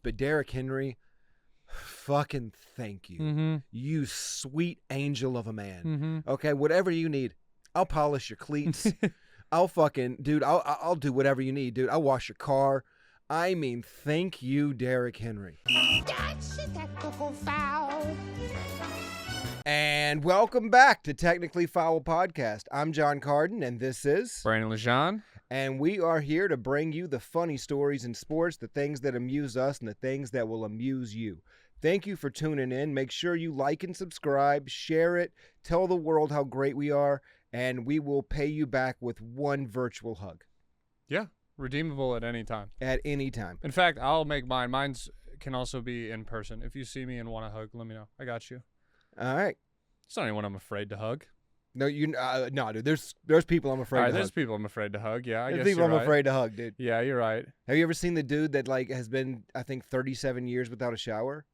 but Derrick Henry, fucking thank you. Mm-hmm. You sweet angel of a man. Mm-hmm. Okay, whatever you need, I'll polish your cleats. I'll do whatever you need, dude. I'll wash your car. I mean, thank you, Derrick Henry. That's a technical foul. And welcome back to Technically Foul Podcast. I'm John Carden, and this is Brandon Legendre. And we are here to bring you the funny stories in sports, the things that amuse us, and the things that will amuse you. Thank you for tuning in. Make sure you like and subscribe, share it, tell the world how great we are, and we will pay you back with one virtual hug. Yeah, redeemable at any time. At any time. In fact, I'll make mine. Mine's can also be in person. If you see me and want a hug, let me know. I got you. All right. It's not anyone I'm afraid to hug. No, no, dude. There's people I'm afraid to hug. There's people I'm afraid to hug. Yeah, I There's guess people you're I'm right. afraid to hug, dude. Yeah, you're right. Have you ever seen the dude that has been, I think, 37 years without a shower?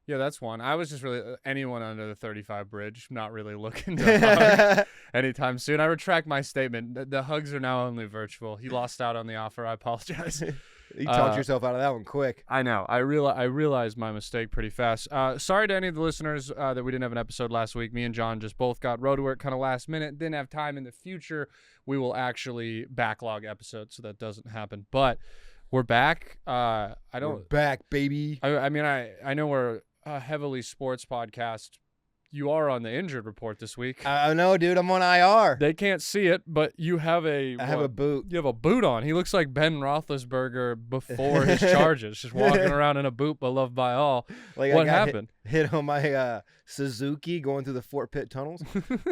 Yeah, that's one. I was just really anyone under the 35 bridge, not really looking to hug anytime soon. I retract my statement. The hugs are now only virtual. You lost out on the offer. I apologize. You talked yourself out of that one quick. I know. I realized my mistake pretty fast. Sorry to any of the listeners that we didn't have an episode last week. Me and John just both got road work kind of last minute. Didn't have time. In the future, we will actually backlog episodes so that doesn't happen. But we're back. We're back, baby. I mean, I know we're a heavily sports podcast. You are on the injured report this week. I know, dude. I'm on IR. They can't see it, but you have I have a boot. You have a boot on. He looks like Ben Roethlisberger before his charges, just walking around in a boot, beloved by all. Like what happened? Hit on my Suzuki going through the Fort Pitt tunnels.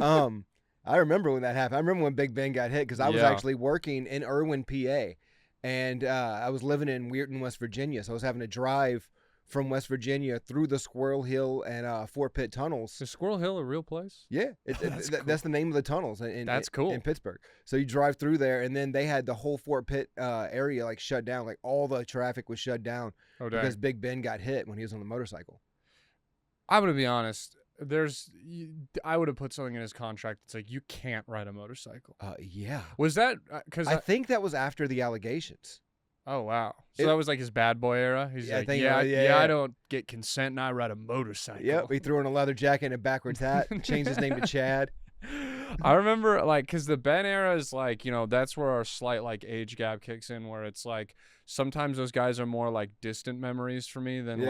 I remember when that happened. I remember when Big Ben got hit because I was actually working in Irwin, PA, and I was living in Weirton, West Virginia, so I was having to drive from West Virginia through the Squirrel Hill and Fort Pitt tunnels. Is Squirrel Hill a real place? Yeah, Cool. That's the name of the tunnels. That's cool. In Pittsburgh. So you drive through there, and then they had the whole Fort Pitt area shut down. Like all the traffic was shut down because Big Ben got hit when he was on the motorcycle. I'm gonna be honest. I would have put something in his contract that's like you can't ride a motorcycle. Yeah. Was that because I think that was after the allegations. Oh wow! So that was like his bad boy era. He's like, I don't get consent and I ride a motorcycle. Yep, he threw on a leather jacket and a backwards hat, changed his name to Chad. I remember because the Ben era is that's where our slight age gap kicks in, where it's like sometimes those guys are more distant memories for me than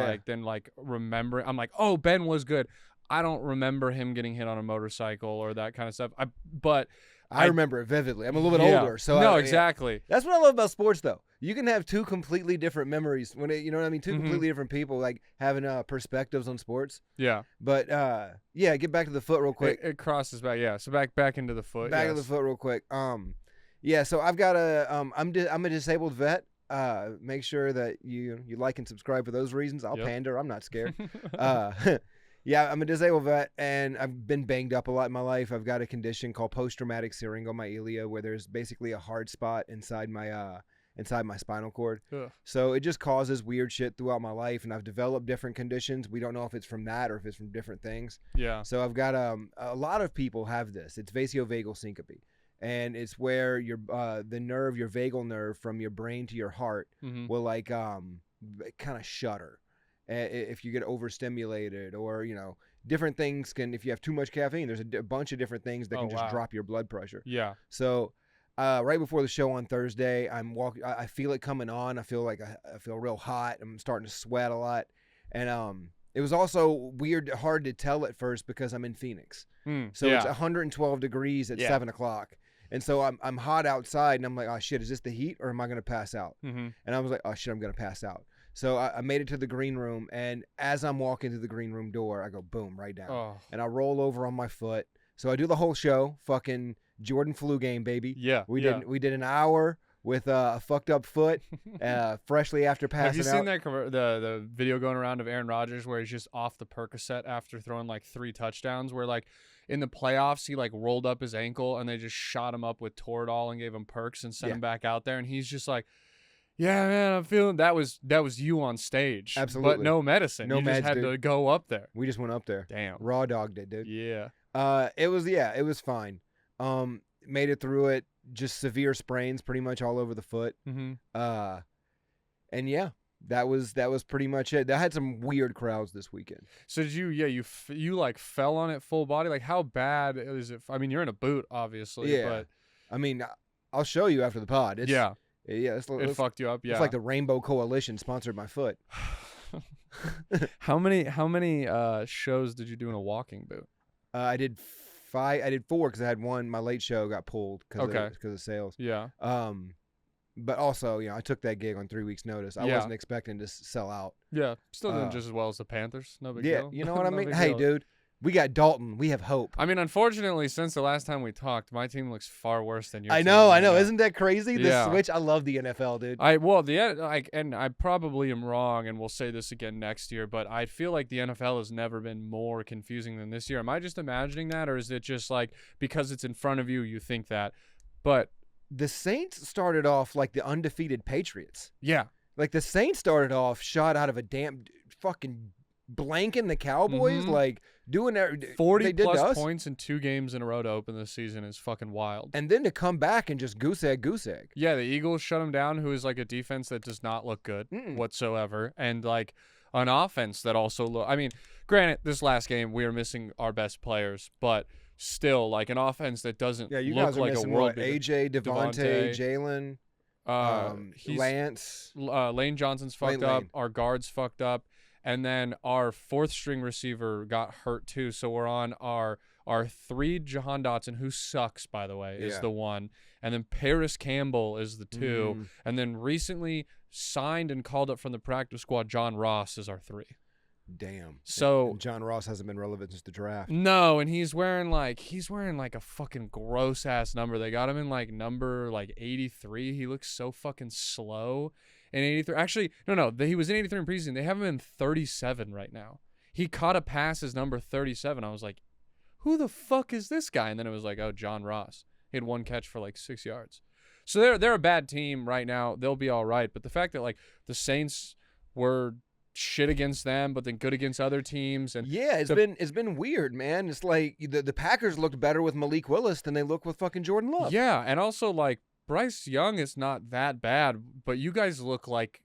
remember. I'm like, oh, Ben was good. I don't remember him getting hit on a motorcycle or that kind of stuff. I remember it vividly. I'm a little bit older, so no, exactly. That's what I love about sports, though. You can have two completely different memories when you know what I mean. Two completely different people having perspectives on sports. Yeah. But get back to the foot real quick. It crosses back. Yeah. So back into the foot. Back to the foot real quick. So I've got I'm a disabled vet. Make sure that you like and subscribe for those reasons. I'll pander. I'm not scared. Yeah, I'm a disabled vet, and I've been banged up a lot in my life. I've got a condition called post-traumatic syringomyelia, where there's basically a hard spot inside my spinal cord. Ugh. So it just causes weird shit throughout my life, and I've developed different conditions. We don't know if it's from that or if it's from different things. Yeah. So I've got a lot of people have this. It's vasovagal syncope, and it's where your vagal nerve from your brain to your heart will kind of shudder. If you get overstimulated or, different things if you have too much caffeine, there's a bunch of different things that can just drop your blood pressure. Yeah. So right before the show on Thursday, I feel it coming on. I feel I feel real hot. I'm starting to sweat a lot. And it was also hard to tell at first because I'm in Phoenix. It's 112 degrees at 7 o'clock. And so I'm hot outside and I'm like, oh shit, is this the heat or am I going to pass out? And I was like, oh shit, I'm going to pass out. So I made it to the green room, and as I'm walking to the green room door, I go boom right down, and I roll over on my foot. So I do the whole show, fucking Jordan flu game, baby. Yeah, we did an hour with a fucked up foot, freshly after passing out. Have you seen that the video going around of Aaron Rodgers where he's just off the Percocet after throwing 3 touchdowns? Where in the playoffs he rolled up his ankle and they just shot him up with Toradol and gave him perks and sent him back out there, and he's just like, yeah, man, I'm feeling that was you on stage. Absolutely. But no medicine. You just had to go up there. We just went up there. Damn. Raw dogged it, dude. Yeah. It was fine. Made it through it. Just severe sprains pretty much all over the foot. Mm-hmm. And yeah, that was pretty much it. They had some weird crowds this weekend. So did you? Yeah, you like fell on it full body. Like how bad is it? I mean, you're in a boot, obviously. Yeah. But I mean, I'll show you after the pod. It's, yeah, it fucked you up. Yeah, it's like the Rainbow Coalition sponsored my foot. How many shows did you do in a walking boot? I did 5. I did 4 because I had one. My late show got pulled because of sales. Yeah. But also, I took that gig on 3 weeks' notice. I wasn't expecting to sell out. Yeah, still doing just as well as the Panthers. No big deal. Yeah, you know what I No mean? big Hey, deal. dude, we got Dalton. We have hope. I mean, unfortunately, since the last time we talked, my team looks far worse than your I team. know. Yeah. Isn't that crazy? The Yeah. switch. I love the NFL, dude. And I probably am wrong, and we'll say this again next year, but I feel like the NFL has never been more confusing than this year. Am I just imagining that, or is it just like because it's in front of you, you think that? But The Saints started off like the undefeated Patriots. yeah, Like the Saints started off shot out of a damn fucking blanking the Cowboys, Mhm. like doing that. 40 they did to plus us. points in 2 games in a row to open this season is fucking wild. And then to come back and just goose egg. Yeah, the Eagles shut them down, who is like a defense that does not look good Mm-mm. whatsoever, and like an offense that also I mean, granted, this last game we are missing our best players, but still, like an offense that doesn't Yeah, you look guys are like a missing world what? beater. AJ, Devontae, Devontae, Jalen, he's Lance. Lane Johnson's fucked Lane. up. Our guard's fucked up, and then our 4th string receiver got hurt too. So we're on our 3 Jahan Dotson, who sucks by the way, is Yeah. the 1, and then Paris Campbell is the 2, Mhm. and then recently signed and called up from the practice squad, John Ross is our 3. Damn. So And John Ross hasn't been relevant since the draft. no, and he's wearing like a fucking gross ass number. They got him in like number like 83. He looks so fucking slow in 83. Actually, no, he was in 83 in preseason. They have him in 37 right now. He caught a pass as number 37. I was like, who the fuck is this guy? And then it was like, oh, John Ross. He had 1 catch for like 6 yards. So they're a bad team right now. They'll be all right. But the fact that like the Saints were shit against them, but then good against other teams, and Yeah, it's been weird, man. It's like the Packers looked better with Malik Willis than they look with fucking Jordan Love. yeah, and also like Bryce Young is not that bad, but you guys look like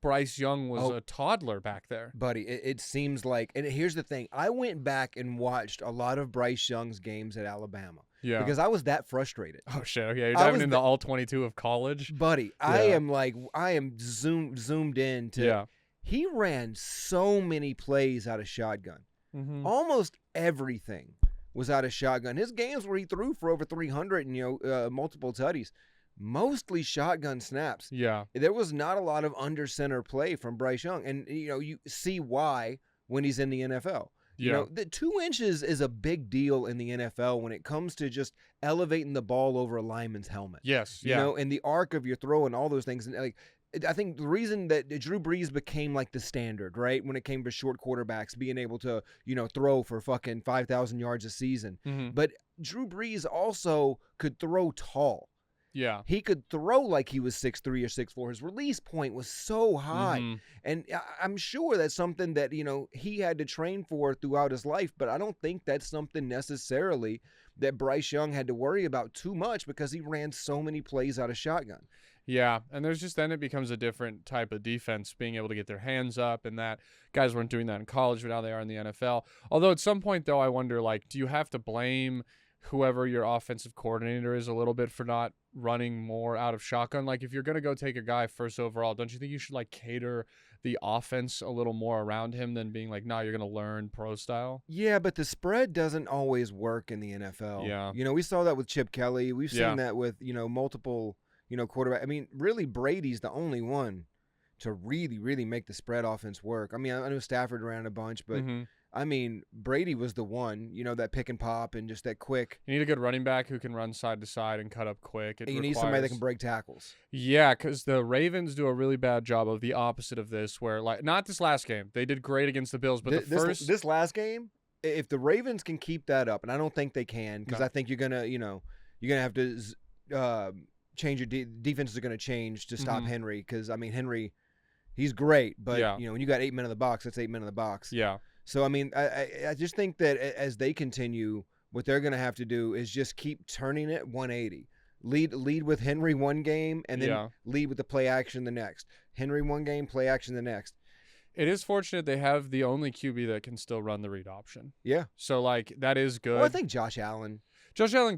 Bryce Young was a toddler back there. Buddy, it seems like, and here's the thing. I went back and watched a lot of Bryce Young's games at Alabama. Yeah. Because I was that frustrated. Oh shit. Okay, you're diving into all 22 of college. Buddy, I am zoomed in to. Yeah. He ran so many plays out of shotgun. Mm-hmm. Almost everything was out of shotgun. His games where he threw for over 300 and multiple tutties, mostly shotgun snaps. Yeah. There was not a lot of under center play from Bryce Young, and you see why when he's in the NFL. Yeah. The 2 inches is a big deal in the NFL when it comes to just elevating the ball over a lineman's helmet. Yes. You know, and the arc of your throw and all those things. And like, I think the reason that Drew Brees became like the standard, right, when it came to short quarterbacks being able to, throw for fucking 5,000 yards a season. Mm-hmm. But Drew Brees also could throw tall. Yeah. He could throw like he was 6'3" or 6'4". His release point was so high. Mm-hmm. And I'm sure that's something that, he had to train for throughout his life, but I don't think that's something necessarily that Bryce Young had to worry about too much because he ran so many plays out of shotgun. Yeah, and then it becomes a different type of defense, being able to get their hands up, and that guys weren't doing that in college, but now they are in the NFL. Although at some point, though, I wonder, like, do you have to blame whoever your offensive coordinator is a little bit for not running more out of shotgun? Like, if you're going to go take a guy first overall, don't you think you should, like, cater the offense a little more around him than being like, nah, you're going to learn pro style? Yeah, but the spread doesn't always work in the NFL. Yeah. We saw that with Chip Kelly. We've Yeah. seen that with, multiple, quarterback. I mean, really, Brady's the only one to really, really make the spread offense work. I mean, I know Stafford ran a bunch, but Mhm. I mean, Brady was the one, that pick and pop and just that quick. You need a good running back who can run side to side and cut up quick. And you need somebody that can break tackles. Yeah, because the Ravens do a really bad job of the opposite of this, where, like, not this last game. They did great against the Bills, but This last game, if the Ravens can keep that up, and I don't think they can, because No. I think you're gonna have to change your defenses are gonna change to stop Mhm. Henry, because I mean Henry, he's great, but Yeah. when you got 8 men in the box, that's 8 men in the box. Yeah. So I mean, I just think that as they continue, what they're gonna have to do is just keep turning it 180. Lead with Henry one game, and then Yeah. lead with the play action the next. Henry one game, play action the next. It is fortunate they have the only QB that can still run the read option. Yeah. So, like, that is good. Well, I think Josh Allen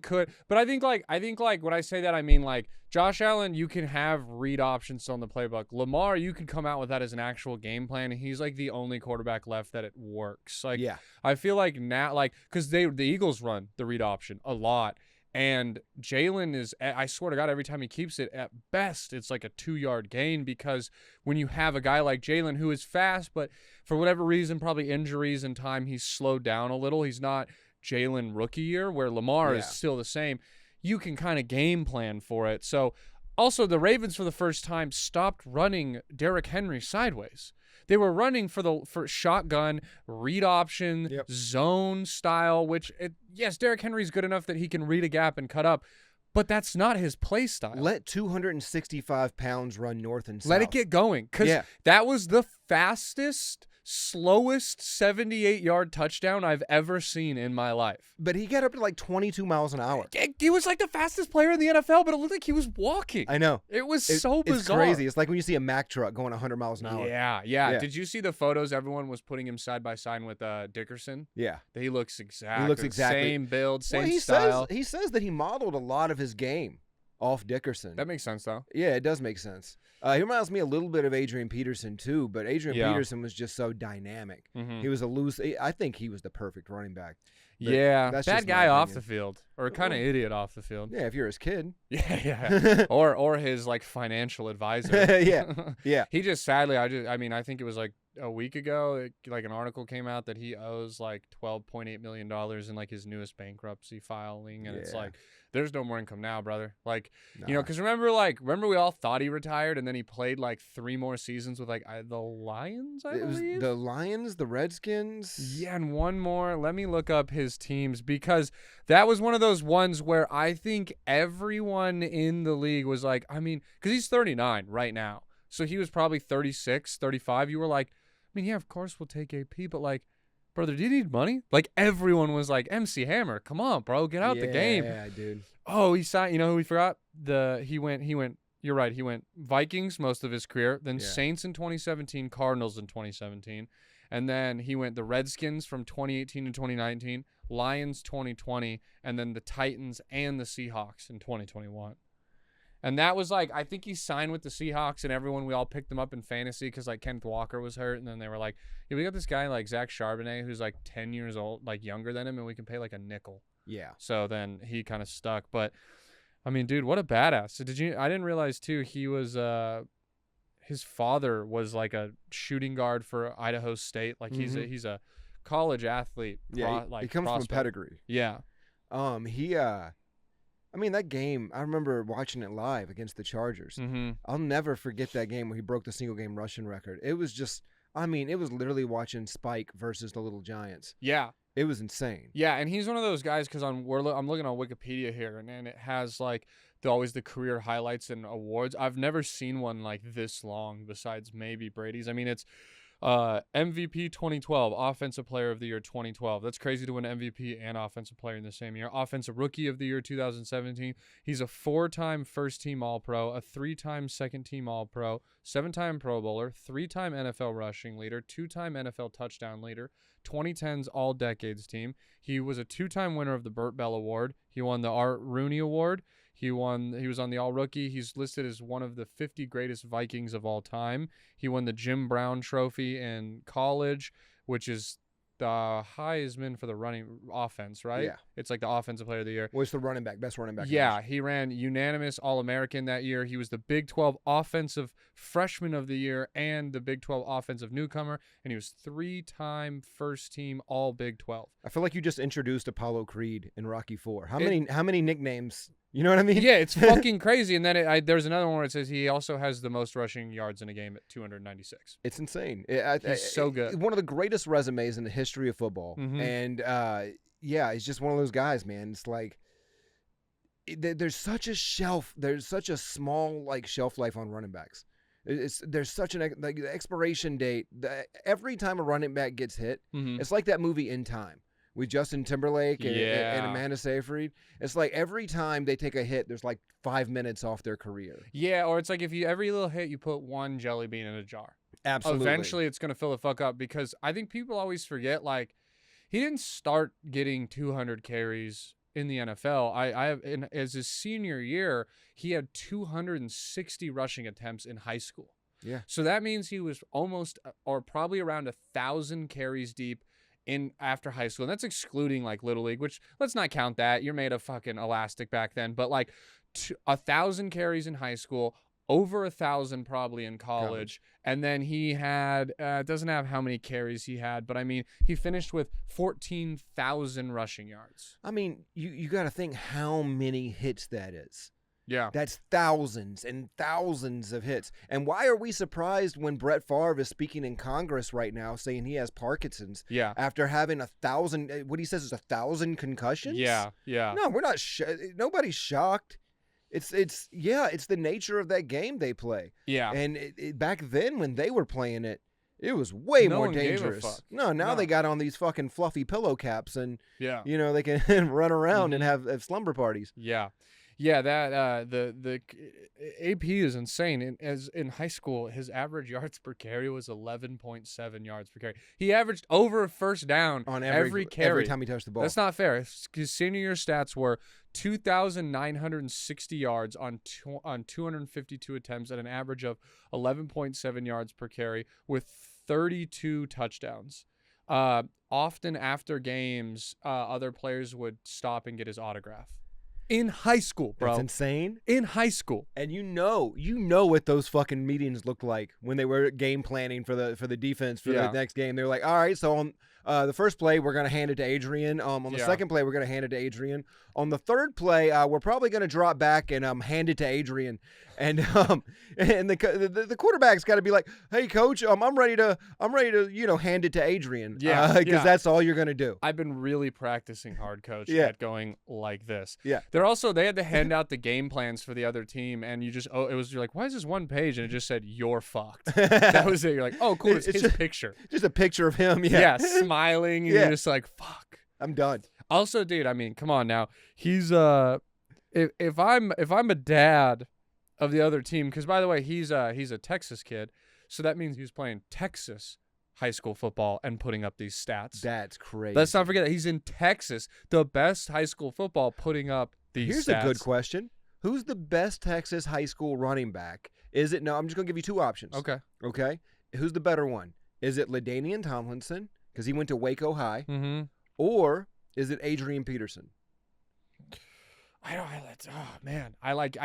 could, but I think when I say that, I mean, like, Josh Allen, you can have read options on the playbook. Lamar, you can come out with that as an actual game plan, and he's like the only quarterback left that it works. Like, yeah. I feel like now, like, because the Eagles run the read option a lot, and Jalen is, I swear to God, every time he keeps it, at best, it's like a 2-yard gain, because when you have a guy like Jalen who is fast, but for whatever reason, probably injuries and time, he's slowed down a little. He's not Jalen rookie year where Lamar is still the same. You can kind of game plan for it. So also the Ravens for the first time stopped running Derrick Henry sideways. They were running for shotgun, read option, zone style, which yes, Derrick Henry's good enough that he can read a gap and cut up, but that's not his play style. Let 265 pounds run north and south. Let it get going, because that was the fastest, slowest 78-yard touchdown I've ever seen in my life. But he got up to like 22 miles an hour. He was like the fastest player in the NFL, but it looked like he was walking. I know. It was so bizarre. It's crazy. It's like when you see a Mack truck going 100 miles an hour. Yeah. Did you see the photos? Everyone was putting him side by side with Dickerson. Yeah. He looks exactly same build, same he style. He says that he modeled a lot of his game off Dickerson. That makes sense, though. Yeah, it does make sense. He reminds me a little bit of Adrian Peterson, too, but Adrian Peterson was just so dynamic. Mm-hmm. He was I think he was the perfect running back. That's bad guy off the field, or kind of idiot off the field. Yeah, if you're his kid. Yeah. or his like financial advisor. Yeah. He just sadly, I think it was like a week ago, like an article came out that he owes like $12.8 million in like his newest bankruptcy filing, and it's like, there's no more income now, brother. Like, you know, because remember we all thought he retired, and then he played like 3 more seasons with like the Lions, I believe. The Lions, the Redskins. Yeah, and one more. Let me look up his teams, because that was one of those ones where I think everyone in the league was like, I mean, because he's 39 right now. So he was probably 36, 35. You were like, I mean, yeah, of course we'll take AP, but like, brother, do you need money? Like, everyone was like, MC Hammer, come on, bro, get out the game. Yeah, dude. Oh, he signed, you know who we forgot? He went, you're right, he went Vikings most of his career, then Saints in 2017, Cardinals in 2017, and then he went the Redskins from 2018 to 2019, Lions 2020, and then the Titans and the Seahawks in 2021. And that was like, I think he signed with the Seahawks, and we all picked him up in fantasy because like Kenneth Walker was hurt. And then they were like, yeah, we got this guy like Zach Charbonnet who's like 10 years old, like younger than him, and we can pay like a nickel. Yeah. So then he kind of stuck. But I mean, dude, what a badass. So I didn't realize too, he was, his father was like a shooting guard for Idaho State. Like he's a college athlete. Yeah. He comes from a pedigree. Yeah. I mean, that game, I remember watching it live against the Chargers. Mm-hmm. I'll never forget that game where he broke the single-game rushing record. It was just, I mean, it was literally watching Spike versus the Little Giants. Yeah. It was insane. Yeah, and he's one of those guys, because I'm looking on Wikipedia here, and it has, like, always the career highlights and awards. I've never seen one, like, this long besides maybe Brady's. I mean, it's MVP 2012, Offensive Player of the Year 2012. That's crazy to win MVP and Offensive Player in the same year. Offensive Rookie of the Year 2017. He's a 4-time first-team All-Pro, a 3-time second-team All-Pro, 7-time Pro Bowler, 3-time NFL rushing leader, 2-time NFL touchdown leader, 2010's All-Decades team. He was a 2-time winner of the Burt Bell Award. He won the Art Rooney Award. He was on the All-Rookie. He's listed as one of the 50 greatest Vikings of all time. He won the Jim Brown Trophy in college, which is the Heisman for the running offense, right? Yeah. It's like the Offensive Player of the Year. Was the running back, best running back. Yeah, he ran unanimous All-American that year. He was the Big 12 Offensive Freshman of the Year and the Big 12 Offensive Newcomer, and he was 3-time first-team All-Big 12. I feel like you just introduced Apollo Creed in Rocky IV. How many nicknames? You know what I mean? Yeah, it's fucking crazy. And then there's another one where it says he also has the most rushing yards in a game at 296. It's insane. He's so good. One of the greatest resumes in the history of football. Mm-hmm. And, he's just one of those guys, man. It's like there's such a small like shelf life on running backs. There's such an the expiration date. Every time a running back gets hit, mm-hmm. it's like that movie In Time, with Justin Timberlake and Yeah. Amanda Seyfried. It's like every time they take a hit, there's like 5 minutes off their career. Yeah, or it's like if you every little hit you put one jelly bean in a jar. Absolutely. Eventually it's gonna fill the fuck up because I think people always forget like he didn't start getting 200 carries in the NFL. As his senior year, he had 260 rushing attempts in high school. Yeah. So that means he was almost or probably around 1,000 carries deep in after high school. And that's excluding like Little League, which let's not count that. You're made of fucking elastic back then. But like 1,000 carries in high school, over 1,000 probably in college. And then he had, doesn't have how many carries he had, but I mean, he finished with 14,000 rushing yards. I mean, you got to think how many hits that is. Yeah. That's thousands and thousands of hits. And why are we surprised when Brett Favre is speaking in Congress right now saying he has Parkinson's Yeah. after having 1,000, what he says is 1,000 concussions? Yeah. Yeah. No, we're not, nobody's shocked. It's the nature of that game they play. Yeah. And back then when they were playing it, it was way No more one gave a dangerous. fuck. No, now No. they got on these fucking fluffy pillow caps and, Yeah. you know, they can run around and have slumber parties. Yeah. Yeah, that the AP is insane. In high school, his average yards per carry was 11.7 yards per carry. He averaged over a first down On every carry. every time he touched the ball. That's not fair. His senior year stats were 2,960 yards on 252 attempts at an average of 11.7 yards per carry with 32 touchdowns. Often after games, other players would stop and get his autograph. In high school, bro. That's insane. In high school. And you know what those fucking meetings looked like when they were game planning for the defense for the next game. They were like, all right, so on the first play, we're going to hand it to Adrian. On the second play, we're going to hand it to Adrian. On the third play, we're probably going to drop back and hand it to Adrian. And the quarterback's got to be like, hey, coach, I'm ready to hand it to Adrian. Because that's all you're going to do. I've been really practicing hard, coach, at going like this. Yeah. They had to hand out the game plans for the other team, and you're like, why is this one page? And it just said, you're fucked. That was it. You're like, oh, cool, it's his picture. Just a picture of him, Yeah, smiling, and you're just like, fuck. I'm done. Also, dude, I mean, come on now. He's if I'm a dad of the other team, because by the way, he's a Texas kid, so that means he was playing Texas high school football and putting up these stats. That's crazy. Let's not forget that he's in Texas, the best high school football, putting up these Here's stats. a good question. Who's the best Texas high school running back? I'm just going to give you two options. Okay? Who's the better one? Is it LaDainian Tomlinson, because he went to Waco High, or is it Adrian Peterson? I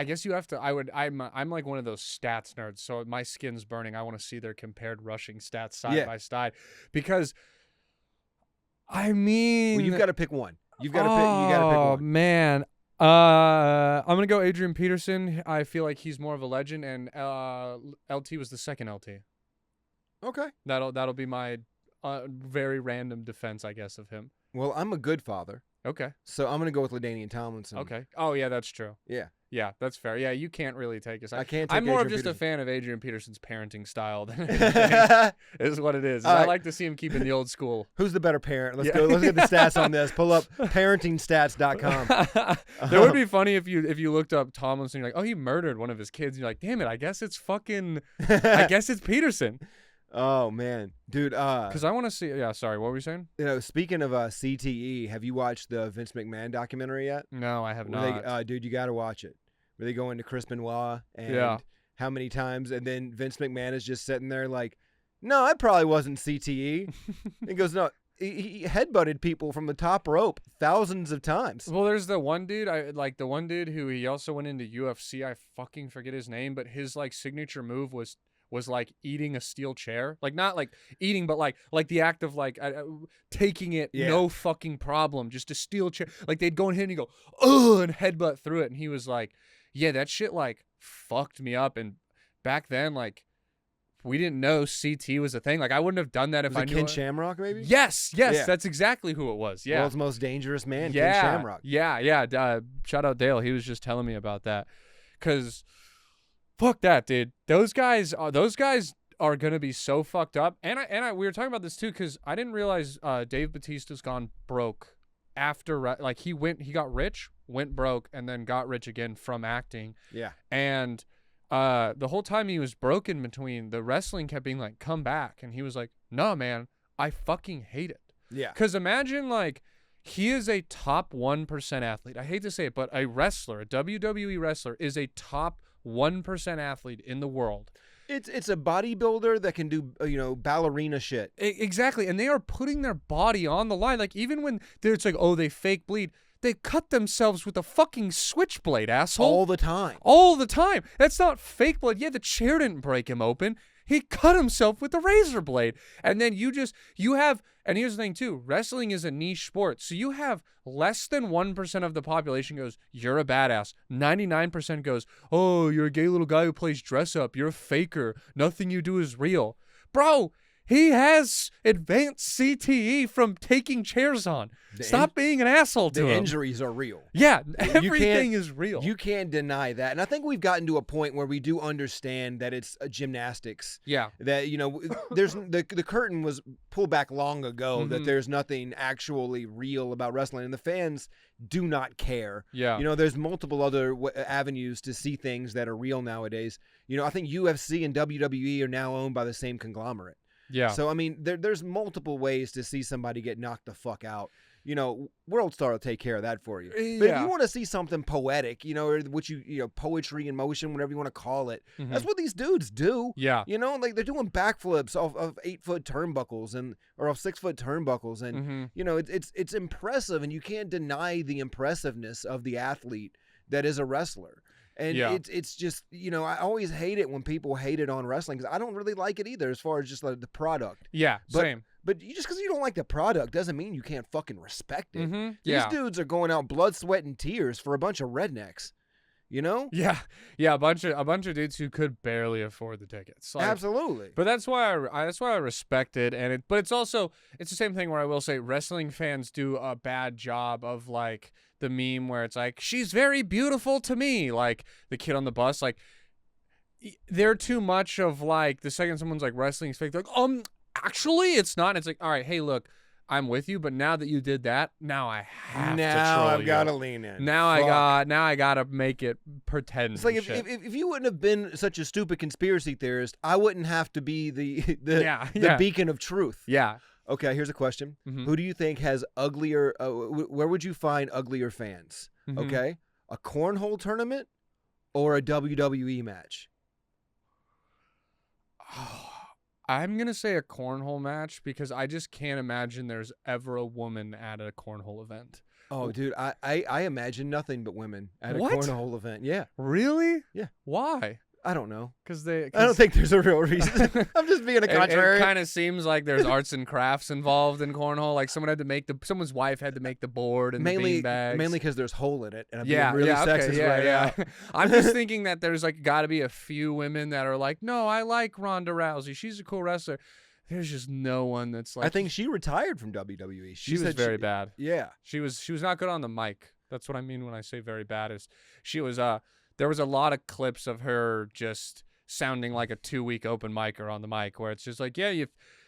guess you have to. I'm like one of those stats nerds, so my skin's burning. I want to see their compared rushing stats side by side, because I mean, well, you've got to pick one. You got to pick one. Oh man, I'm gonna go Adrian Peterson. I feel like he's more of a legend, and LT was the second LT. Okay, that'll be my very random defense, I guess, of him. Well, I'm a good father. Okay. So I'm going to go with LaDainian Tomlinson. Okay. Oh, yeah, that's true. Yeah. Yeah, that's fair. Yeah, you can't really take us. I can't take I'm more Adrian of just Peterson. a fan of Adrian Peterson's parenting style than anything. Is what it is. I like to see him keeping the old school. Who's the better parent? Let's go. Let's get the stats on this. Pull up parenting.stats.com. That would be funny if you looked up Tomlinson, you're like, oh, he murdered one of his kids. And you're like, damn it, I guess it's Peterson. Oh man, dude. Because I want to see. Yeah, sorry. What were you saying? Speaking of CTE, have you watched the Vince McMahon documentary yet? No, I have not. Dude, you got to watch it. Where they go into Chris Benoit and how many times, and then Vince McMahon is just sitting there like, no, I probably wasn't CTE. He goes, no. He headbutted people from the top rope thousands of times. Well, there's the one dude, the one dude who he also went into UFC. I fucking forget his name, but his like signature move was like eating a steel chair, like not like eating, but like the act of like taking it, no fucking problem, just a steel chair. Like they'd go in here and he'd go, oh, and headbutt through it, and he was like, yeah, that shit like fucked me up. And back then, like we didn't know CT was a thing. Like I wouldn't have done that if I knew. Ken Shamrock, maybe. Yes, that's exactly who it was. Yeah, world's most dangerous man, Ken Shamrock. Yeah. Shout out Dale. He was just telling me about that, because. Fuck that, dude. Those guys are gonna be so fucked up. And we were talking about this too because I didn't realize Dave Bautista's gone broke after like he got rich, went broke, and then got rich again from acting. Yeah. And the whole time he was broken between, the wrestling kept being like, come back, and he was like, no man, I fucking hate it. Yeah. Because imagine like he is a top 1% athlete. I hate to say it, but a wrestler, a WWE wrestler, is a top 1% athlete in the world. It's a bodybuilder that can do ballerina shit. Exactly, and they are putting their body on the line. Like even when it's like, oh, they fake bleed, they cut themselves with a fucking switchblade, asshole. All the time. All the time. That's not fake blood. Yeah, the chair didn't break him open. He cut himself with a razor blade. And then you have, and here's the thing too, wrestling is a niche sport. So you have less than 1% of the population goes, you're a badass. 99% goes, oh, you're a gay little guy who plays dress up. You're a faker. Nothing you do is real. Bro, he has advanced CTE from taking chairs on. Stop being an asshole to him. The injuries are real. Yeah, everything is real. You can't deny that. And I think we've gotten to a point where we do understand that it's gymnastics. Yeah. That, there's the curtain was pulled back long ago that there's nothing actually real about wrestling. And the fans do not care. Yeah. There's multiple other avenues to see things that are real nowadays. I think UFC and WWE are now owned by the same conglomerate. Yeah. So, I mean, there's multiple ways to see somebody get knocked the fuck out. World Star will take care of that for you. But if you want to see something poetic, or what poetry in motion, whatever you want to call it, that's what these dudes do. Yeah. Like they're doing backflips off of 8-foot turnbuckles or off 6-foot turnbuckles. And, it's impressive, and you can't deny the impressiveness of the athlete that is a wrestler. And it's just, I always hate it when people hate it on wrestling because I don't really like it either as far as just like the product. Yeah, same. But just because you don't like the product doesn't mean you can't fucking respect it. Yeah. These dudes are going out blood, sweat, and tears for a bunch of rednecks. Yeah, a bunch of dudes who could barely afford the tickets. Like, absolutely. But that's why I respect it, but it's also the same thing where I will say wrestling fans do a bad job of like the meme where it's like she's very beautiful to me, like the kid on the bus, like they're too much of like the second someone's like wrestling's fake, they're like actually it's not. And it's like, all right, hey look, I'm with you, but now that you did that, now I have to troll I've you. got to lean in. Now I got to make it pretend. It's like if you wouldn't have been such a stupid conspiracy theorist, I wouldn't have to be the beacon of truth. Yeah. Okay, here's a question. Who do you think has uglier where would you find uglier fans? Okay? A cornhole tournament or a WWE match? I'm going to say a cornhole match because I just can't imagine there's ever a woman at a cornhole event. Oh, dude, I imagine nothing but women at a cornhole event. Yeah. Really? Yeah. Why? I don't know. I don't think there's a real reason. I'm just being a contrary. It kind of seems like there's arts and crafts involved in cornhole. Like someone's wife had to make the board and the beanbags. Mainly because there's hole in it. And I'm being really sexist now. I'm just thinking that there's like got to be a few women that are like, no, I like Ronda Rousey. She's a cool wrestler. There's just no one that's like. I think she retired from WWE. She was very bad. Yeah. She was not good on the mic. That's what I mean when I say very bad. Is she was there was a lot of clips of her just sounding like a 2-week open micer on the mic where it's just like, yeah,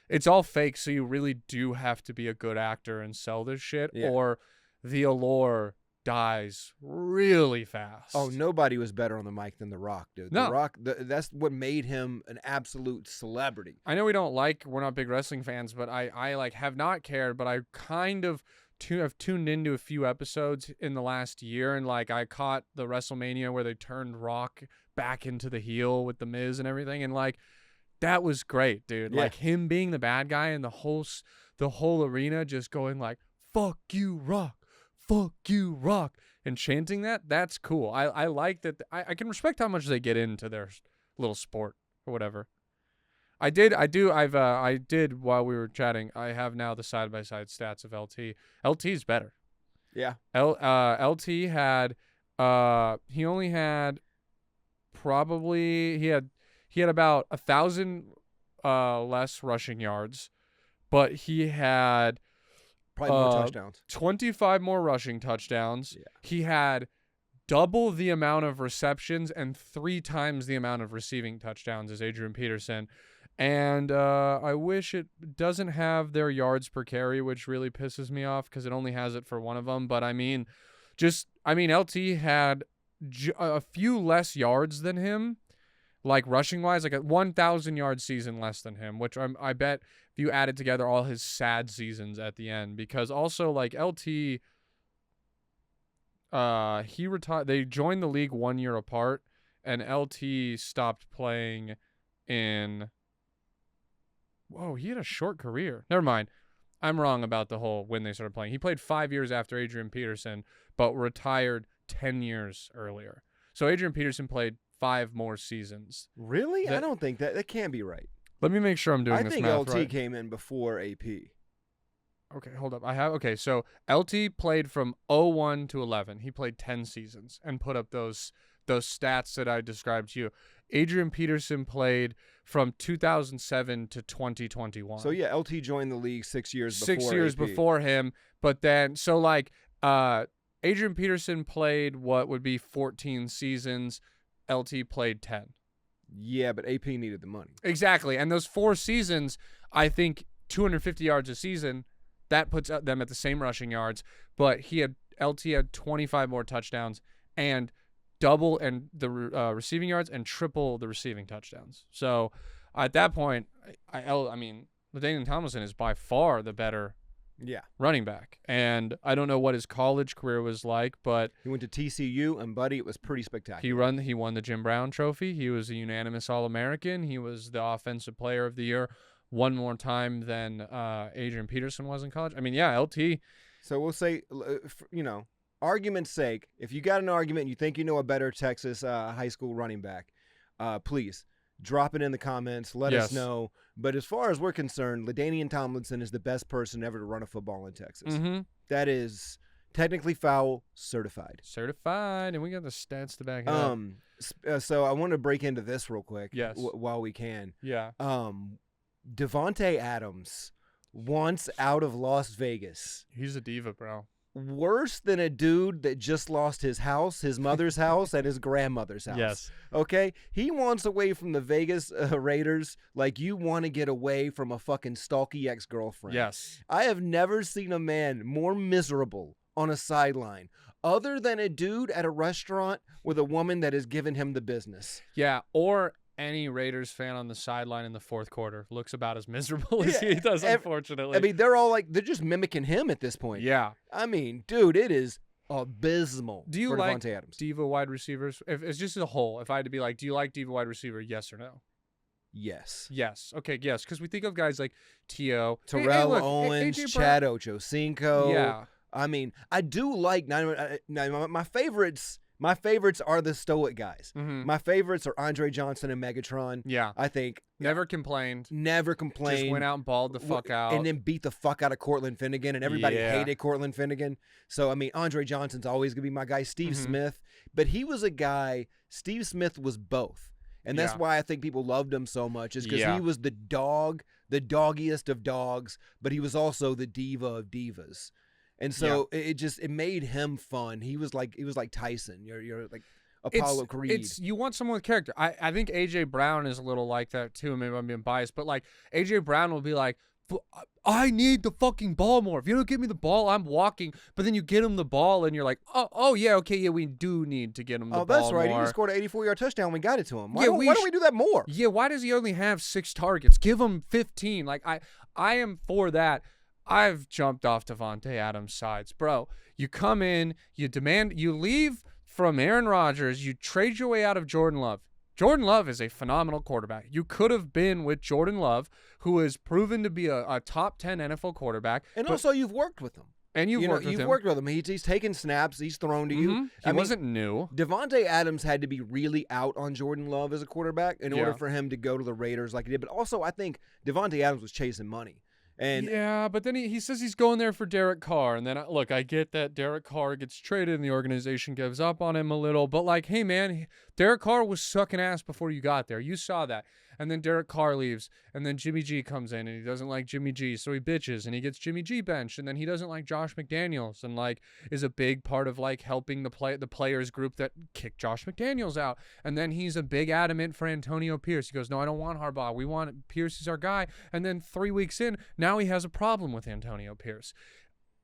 it's all fake, so you really do have to be a good actor and sell this shit, or the allure dies really fast. Oh, nobody was better on the mic than The Rock, dude. No. The Rock, that's what made him an absolute celebrity. I know we're not big wrestling fans, but I like have not cared, but I kind of I've tuned into a few episodes in the last year, and like I caught the WrestleMania where they turned Rock back into the heel with the Miz and everything, and like that was great, dude. Like him being the bad guy and the whole arena just going like fuck you Rock, and chanting that's cool. I like that. I can respect how much they get into their little sport or whatever. I did while we were chatting. I have now the side-by-side stats of LT. LT's better. Yeah. LT had he only had he had about 1,000 less rushing yards, but he had probably more touchdowns. 25 more rushing touchdowns. Yeah. He had double the amount of receptions and 3 times the amount of receiving touchdowns as Adrian Peterson. And I wish it doesn't have their yards per carry, which really pisses me off because it only has it for one of them. But I mean, LT had a few less yards than him, like rushing wise, like a 1,000 yard season less than him, which I bet if you added together all his sad seasons at the end, because also like LT, he retired. They joined the league 1 year apart, and LT stopped playing in. Whoa, he had a short career. Never mind. I'm wrong about the whole when they started playing. He played 5 years after Adrian Peterson, but retired 10 years earlier. So Adrian Peterson played 5 more seasons. Really? I don't think that can't be right. Let me make sure I'm doing this math right. I think LT came in before AP. Okay, hold up. So LT played from 01 to 11. He played 10 seasons and put up those stats that I described to you. Adrian Peterson played from 2007 to 2021. So yeah, LT joined the league 6 years before 6 years AP. before him, but then Adrian Peterson played what would be 14 seasons. LT played 10. Yeah, but AP needed the money. Exactly. And those 4 seasons, I think 250 yards a season, that puts them at the same rushing yards, but LT had 25 more touchdowns and double and the receiving yards and triple the receiving touchdowns. So at that point, I mean, LaDainian Tomlinson is by far the better running back. And I don't know what his college career was like, but he went to TCU, and buddy, it was pretty spectacular. He won the Jim Brown Trophy. He was a unanimous All-American. He was the Offensive Player of the Year one more time than Adrian Peterson was in college. I mean, yeah, LT. So we'll say, argument's sake, if you got an argument and you think you know a better Texas high school running back, please drop it in the comments. Let us know. But as far as we're concerned, LaDainian Tomlinson is the best person ever to run a football in Texas. Mm-hmm. That is technically foul certified. Certified, and we got the stats to back it up. So I want to break into this real quick. Yes. While we can. Yeah. Devontae Adams wants out of Las Vegas. He's a diva, bro. Worse than a dude that just lost his house, his mother's house, and his grandmother's house. Yes. Okay? He wants away from the Vegas Raiders like you want to get away from a fucking stalky ex-girlfriend. Yes. I have never seen a man more miserable on a sideline other than a dude at a restaurant with a woman that has given him the business. Yeah, or any Raiders fan on the sideline in the fourth quarter looks about as miserable as he does, unfortunately. I mean, they're just mimicking him at this point. Yeah. I mean, dude, it is abysmal. Do you for like Devontae Adams. diva wide receivers? If it's just as a whole, if I had to be like, do you like diva wide receiver? Yes or no? Yes. Yes. Okay, yes. Because we think of guys like T.O. Terrell Owens, Chad Ochocinco. Yeah. I mean, I do like my favorites. My favorites are the stoic guys. Mm-hmm. My favorites are Andre Johnson and Megatron. Yeah. I think. Never complained. Just went out and balled the fuck out. And then beat the fuck out of Cortland Finnegan, and everybody hated Cortland Finnegan. So, I mean, Andre Johnson's always going to be my guy. Steve Smith. But he was a guy, Steve Smith was both. And that's why I think people loved him so much, is because he was the dog, the doggiest of dogs, but he was also the diva of divas. And so it made him fun. He was like Tyson. You're like Apollo Creed. You want someone with character. I think AJ Brown is a little like that too. Maybe I'm being biased, but like AJ Brown will be like, I need the fucking ball more. If you don't give me the ball, I'm walking. But then you get him the ball, and you're like, oh yeah, okay, yeah, we do need to get him the ball. Oh, that's right. More. He just scored an 84-yard touchdown. We got it to him. Why don't we do that more? Yeah, why does he only have 6 targets? Give him 15. Like I am for that. I've jumped off Devontae Adams' sides. Bro, you come in, you leave from Aaron Rodgers, you trade your way out of Jordan Love. Jordan Love is a phenomenal quarterback. You could have been with Jordan Love, who is proven to be a top 10 NFL quarterback. And also, you've worked with him. And you've worked with him. He's taken snaps. He's thrown to you. He wasn't new. Devontae Adams had to be really out on Jordan Love as a quarterback in order for him to go to the Raiders like he did. But also, I think Devontae Adams was chasing money. And yeah, but then he says he's going there for Derek Carr. And then, look, I get that Derek Carr gets traded and the organization gives up on him a little. But, like, hey, man, Derek Carr was sucking ass before you got there. You saw that. and then Derek Carr leaves, and then Jimmy G comes in, and he doesn't like Jimmy G, so he bitches, and he gets Jimmy G benched, and then he doesn't like Josh McDaniels, and like is a big part of like helping the players group that kicked Josh McDaniels out, and then he's a big adamant for Antonio Pierce. He goes, no, I don't want Harbaugh. We want Pierce is our guy, and then 3 weeks in, now he has a problem with Antonio Pierce.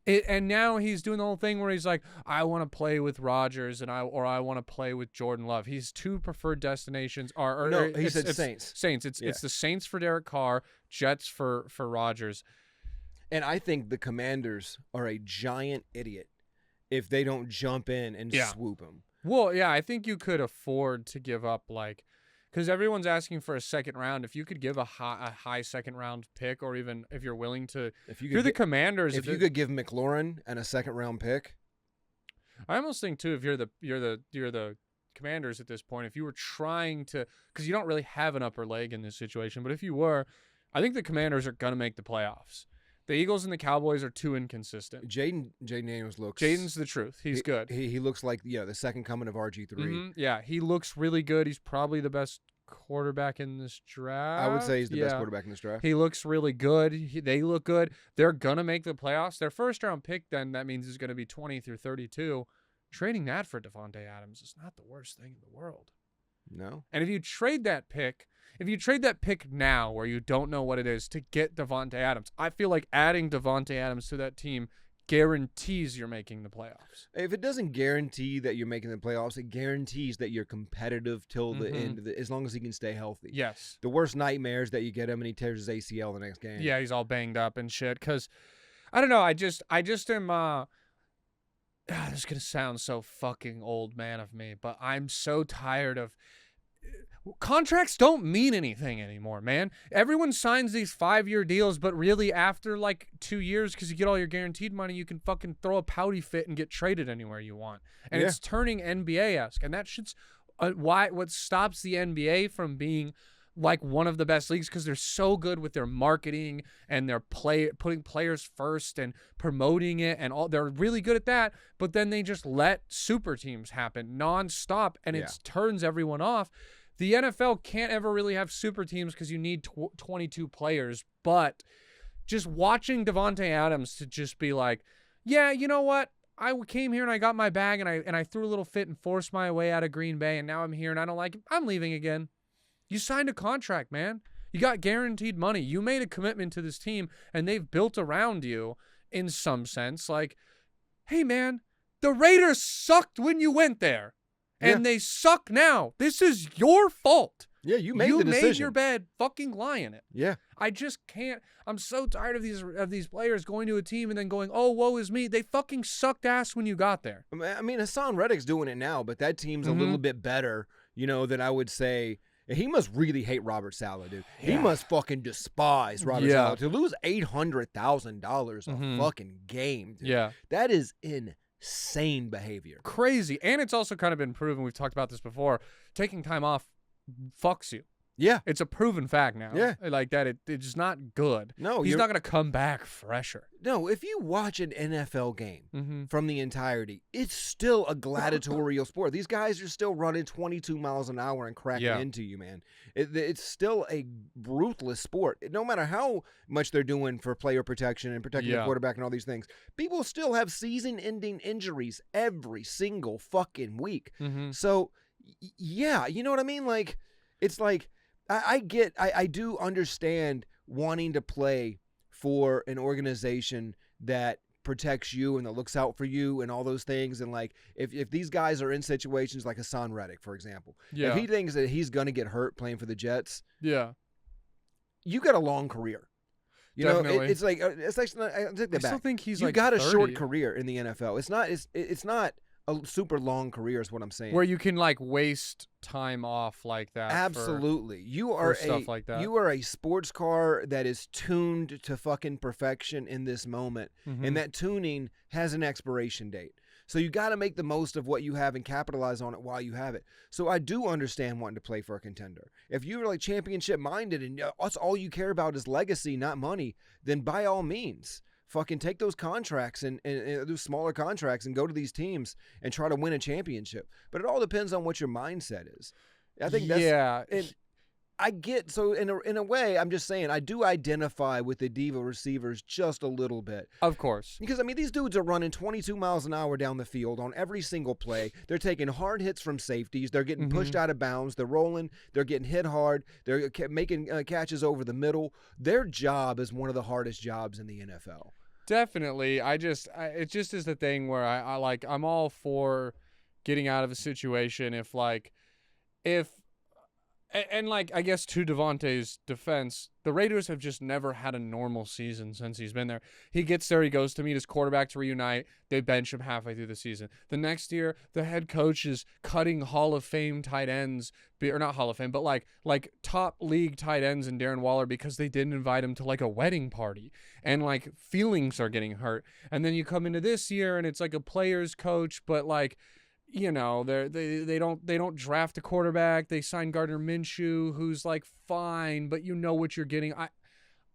And now he's doing the whole thing where he's like, I want to play with Rodgers I want to play with Jordan Love. His two preferred destinations are he said Saints. Saints. It's the Saints for Derek Carr, Jets for Rodgers. And I think the Commanders are a giant idiot if they don't jump in and swoop him. Well, yeah, I think you could afford to give up like. Because everyone's asking for a second round. If you could give a high second round pick, or even if you're willing to, if you're the Commanders, if you could give McLaurin and a second round pick, I almost think too, if you're the Commanders at this point, if you were trying to, because you don't really have an upper leg in this situation, but if you were, I think the Commanders are gonna make the playoffs. The Eagles and the Cowboys are too inconsistent. Jaden Daniels looks. Jaden's the truth. He's good. He looks like the second coming of RG3. Mm-hmm. Yeah, he looks really good. He's probably the best quarterback in this draft. I would say he's the best quarterback in this draft. He looks really good. They look good. They're gonna make the playoffs. Their first round pick, then that means is gonna be 20 through 32. Trading that for Davante Adams is not the worst thing in the world. No. And if you trade that pick now where you don't know what it is to get Davante Adams, I feel like adding Davante Adams to that team guarantees you're making the playoffs. If it doesn't guarantee that you're making the playoffs, it guarantees that you're competitive till the end, as long as he can stay healthy. Yes. The worst nightmare is that you get him and he tears his ACL the next game. Yeah, he's all banged up and shit. Because, I don't know, I just am, this is going to sound so fucking old man of me, but I'm so tired of contracts don't mean anything anymore, man. Everyone signs these 5-year deals, but really after like 2 years, because you get all your guaranteed money, you can fucking throw a pouty fit and get traded anywhere you want. And it's turning NBA-esque. And that shit's what stops the NBA from being like one of the best leagues, because they're so good with their marketing and their putting players first and promoting it and all. They're really good at that, but then they just let super teams happen nonstop, and it turns everyone off. The NFL can't ever really have super teams because you need 22 players, but just watching Davante Adams to just be like, yeah, you know what? I came here and I got my bag and I threw a little fit and forced my way out of Green Bay, and now I'm here and I don't like it. I'm leaving again. You signed a contract, man. You got guaranteed money. You made a commitment to this team, and they've built around you in some sense. Like, hey, man, the Raiders sucked when you went there. And they suck now. This is your fault. Yeah, you made the decision. You made your bed. Fucking lie in it. Yeah. I just can't. I'm so tired of these players going to a team and then going, oh, woe is me. They fucking sucked ass when you got there. I mean, Hassan Reddick's doing it now, but that team's a little bit better, than I would say. He must really hate Robert Saleh, dude. Yeah. He must fucking despise Robert Saleh. To lose $800,000 a fucking game, dude. Yeah. That is insane behavior. Crazy. And it's also kind of been proven, we've talked about this before, taking time off fucks you. Yeah. It's a proven fact now. Yeah. Like that it's not good. No. He's not going to come back fresher. No, if you watch an NFL game from the entirety, it's still a gladiatorial sport. These guys are still running 22 miles an hour and cracking into you, man. It's still a ruthless sport. No matter how much they're doing for player protection and protecting the quarterback and all these things, people still have season-ending injuries every single fucking week. So, yeah, you know what I mean? Like, it's like, I do understand wanting to play for an organization that protects you and that looks out for you and all those things. And like, if these guys are in situations like Hassan Reddick, for example, if he thinks that he's going to get hurt playing for the Jets, you got a long career. You Definitely. know, it's like I take that back. I still think he's you like got 30. a short career in the NFL. It's not a super long career is what I'm saying. Where you can like waste time off like that. Absolutely. You are stuff like that. You are a sports car that is tuned to fucking perfection in this moment. And that tuning has an expiration date. So you got to make the most of what you have and capitalize on it while you have it. So I do understand wanting to play for a contender. If you're like championship minded and that's all you care about is legacy, not money, then by all means, fucking take those contracts and those smaller contracts and go to these teams and try to win a championship. But it all depends on what your mindset is. I think that's I get, so in a way, I'm just saying, I do identify with the diva receivers just a little bit. Of course. Because, I mean, these dudes are running 22 miles an hour down the field on every single play. They're taking hard hits from safeties. They're getting pushed out of bounds. They're rolling. They're getting hit hard. They're making catches over the middle. Their job is one of the hardest jobs in the NFL. Definitely. It just is the thing where I'm all for getting out of a situation if I guess to Devontae's defense, the Raiders have just never had a normal season since he's been there. He gets there, he goes to meet his quarterback to reunite. They bench him halfway through the season. The next year, the head coach is cutting Hall of Fame tight ends, or not Hall of Fame, but like top league tight ends in Darren Waller because they didn't invite him to like a wedding party, and like feelings are getting hurt. And then you come into this year and it's like a player's coach, but like, you know, they don't draft a quarterback. They sign Gardner Minshew, who's like fine, but you know what you're getting.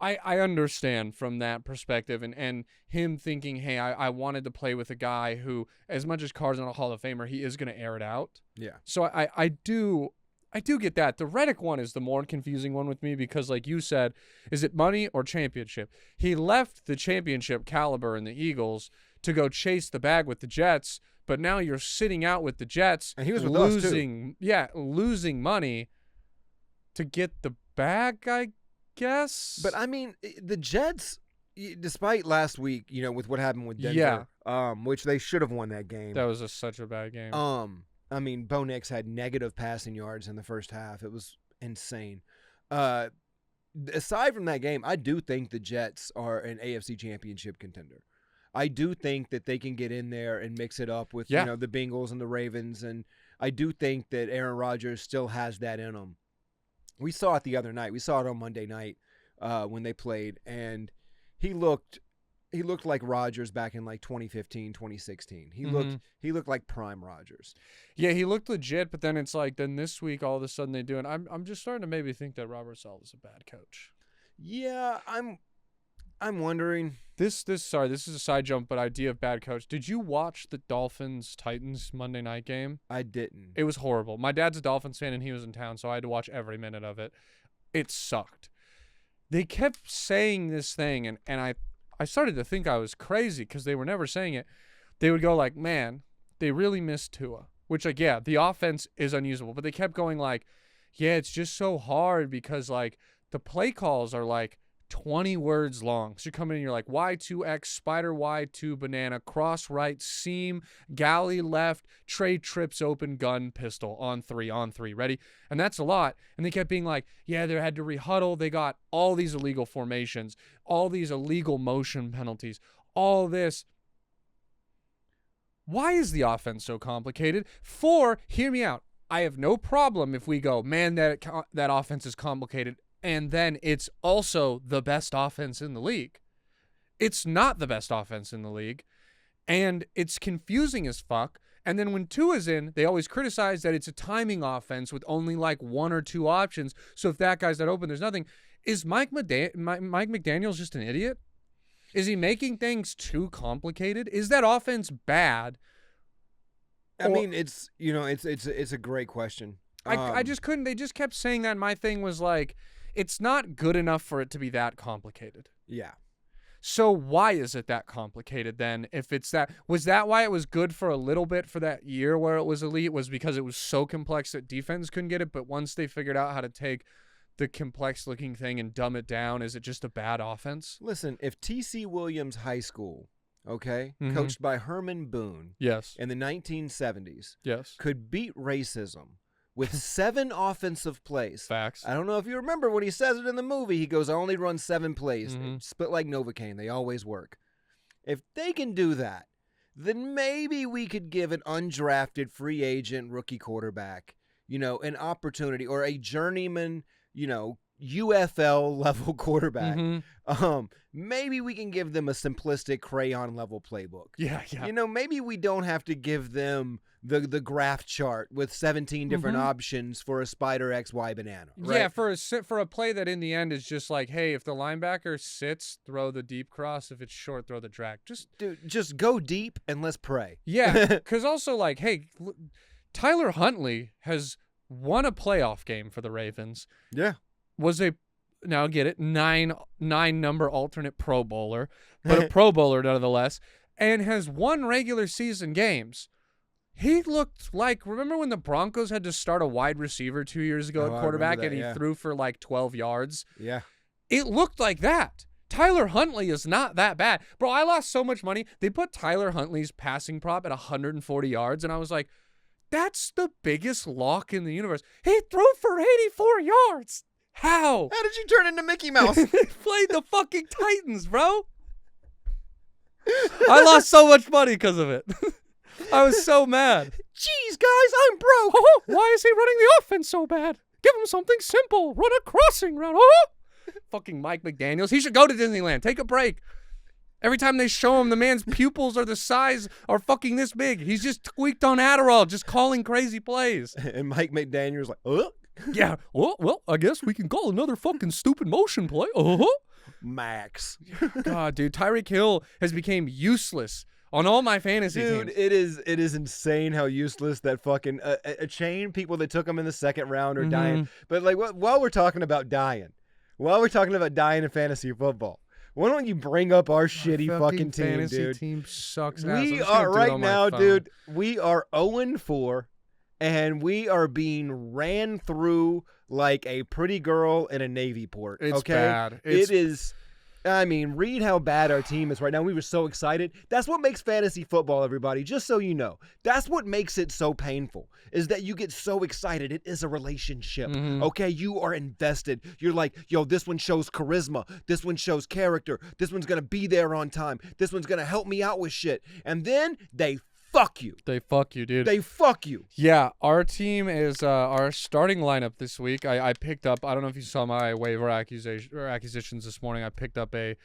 I understand from that perspective, and him thinking, hey, I wanted to play with a guy who, as much as Carr's not a Hall of Famer, he is going to air it out. Yeah. So I do get that. The Reddick one is the more confusing one with me because, like you said, is it money or championship? He left the championship caliber in the Eagles to go chase the bag with the Jets. But now you're sitting out with the Jets, and he was with us too. Losing money to get the bag, I guess. But I mean, the Jets, despite last week, you know, with what happened with Denver, which they should have won that game. That was such a bad game. I mean, Bo Nix had negative passing yards in the first half. It was insane. Aside from that game, I do think the Jets are an AFC Championship contender. I do think that they can get in there and mix it up with, you know, the Bengals and the Ravens, and I do think that Aaron Rodgers still has that in him. We saw it the other night. We saw it on Monday night when they played, and he looked like Rodgers back in like 2015, 2016. He looked like prime Rodgers. Yeah, he looked legit, but then it's like this week all of a sudden they do, and I'm just starting to maybe think that Robert Saleh is a bad coach. Yeah, I'm wondering. This is a side jump, but idea of bad coach. Did you watch the Dolphins-Titans Monday night game? I didn't. It was horrible. My dad's a Dolphins fan, and he was in town, so I had to watch every minute of it. It sucked. They kept saying this thing, and I started to think I was crazy because they were never saying it. They would go like, man, they really missed Tua, which, like, yeah, the offense is unusable, but they kept going like, yeah, it's just so hard because, like, the play calls are, like, 20 words long. So you come in and you're like Y2X, spider Y2, banana, cross right, seam, galley left, tray trips open, gun, pistol, on three, ready? And that's a lot. And they kept being like, yeah, they had to rehuddle. They got all these illegal formations, all these illegal motion penalties, all this. Why is the offense so complicated? Hear me out. I have no problem if we go, man, that offense is complicated, and then it's also the best offense in the league. It's not the best offense in the league, and it's confusing as fuck. And then when Tua's in, they always criticize that it's a timing offense with only like one or two options. So if that guy's not open, there's nothing. Is Mike McDaniel's just an idiot? Is he making things too complicated? Is that offense bad? I mean, it's a great question. I just couldn't. They just kept saying that. And my thing was like, it's not good enough for it to be that complicated. Yeah. So why is it that complicated then? If it's that, was that why it was good for a little bit for that year where it was elite? Was because it was so complex that defense couldn't get it? But once they figured out how to take the complex looking thing and dumb it down, is it just a bad offense? Listen, if T.C. Williams High School, coached by Herman Boone, yes, in the 1970s, yes, could beat racism with 7 offensive plays. Facts. I don't know if you remember when he says it in the movie. He goes, I only run 7 plays. Split like Novocaine. They always work. If they can do that, then maybe we could give an undrafted free agent rookie quarterback, an opportunity, or a journeyman, UFL level quarterback. Maybe we can give them a simplistic crayon level playbook. Yeah. Maybe we don't have to give them the graph chart with 17 different options for a spider XY banana. Right? Yeah, for a play that in the end is just like, hey, if the linebacker sits, throw the deep cross. If it's short, throw the drag. Just go deep and let's pray. Yeah, because also like, hey, Tyler Huntley has won a playoff game for the Ravens. Yeah. Was now get it, nine number alternate Pro Bowler, but a Pro Bowler nonetheless, and has won regular season games. He looked like, remember when the Broncos had to start a wide receiver 2 years ago at quarterback and he threw for like 12 yards? Yeah. It looked like that. Tyler Huntley is not that bad. Bro, I lost so much money. They put Tyler Huntley's passing prop at 140 yards, and I was like, that's the biggest lock in the universe. He threw for 84 yards. How? How did you turn into Mickey Mouse? They played the fucking Titans, bro. I lost so much money because of it. I was so mad. Jeez, guys, I'm broke. Why is he running the offense so bad? Give him something simple. Run a crossing route. Fucking Mike McDaniels. He should go to Disneyland. Take a break. Every time they show him, the man's pupils are fucking this big. He's just tweaked on Adderall, just calling crazy plays. And Mike McDaniels like, Yeah. Well, I guess we can call another fucking stupid motion play. Max. God, dude, Tyreek Hill has become useless on all my fantasy teams. Dude, it is insane how useless that fucking a chain people that took him in the second round are dying. But like, while we're talking about dying in fantasy football, why don't you bring up our shitty fucking team, fantasy dude? Team sucks. We are right now, dude. We are 0-4, and we are being ran through like a pretty girl in a Navy port. It's bad. It is. I mean, read how bad our team is right now. We were so excited. That's what makes fantasy football, everybody, just so you know. That's what makes it so painful, is that you get so excited. It is a relationship, okay? You are invested. You're like, yo, this one shows charisma. This one shows character. This one's going to be there on time. This one's going to help me out with shit. And then they fuck you. They fuck you, dude. They fuck you. Yeah, our team is our starting lineup this week. I picked up, I don't know if you saw my waiver acquisitions this morning. I picked up a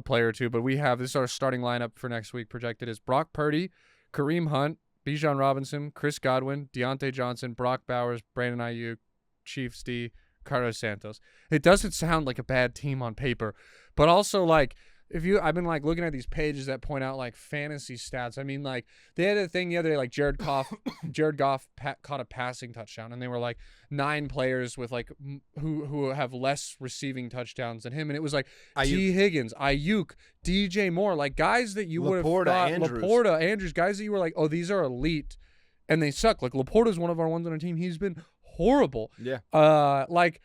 player or two, but this is our starting lineup for next week projected is Brock Purdy, Kareem Hunt, Bijan Robinson, Chris Godwin, Deontay Johnson, Brock Bowers, Brandon Ayuk, Chiefs D, Carlos Santos. It doesn't sound like a bad team on paper, but also like, I've been like looking at these pages that point out like fantasy stats. I mean, like they had a thing the other day, like Jared Goff caught a passing touchdown, and they were like 9 players with like who have less receiving touchdowns than him, and it was like T. Higgins, Ayuk, DJ Moore, like guys that you would have thought Laporta, Andrews, guys that you were like, oh, these are elite, and they suck. Like Laporta's one of our ones on our team. He's been horrible. Yeah. Like.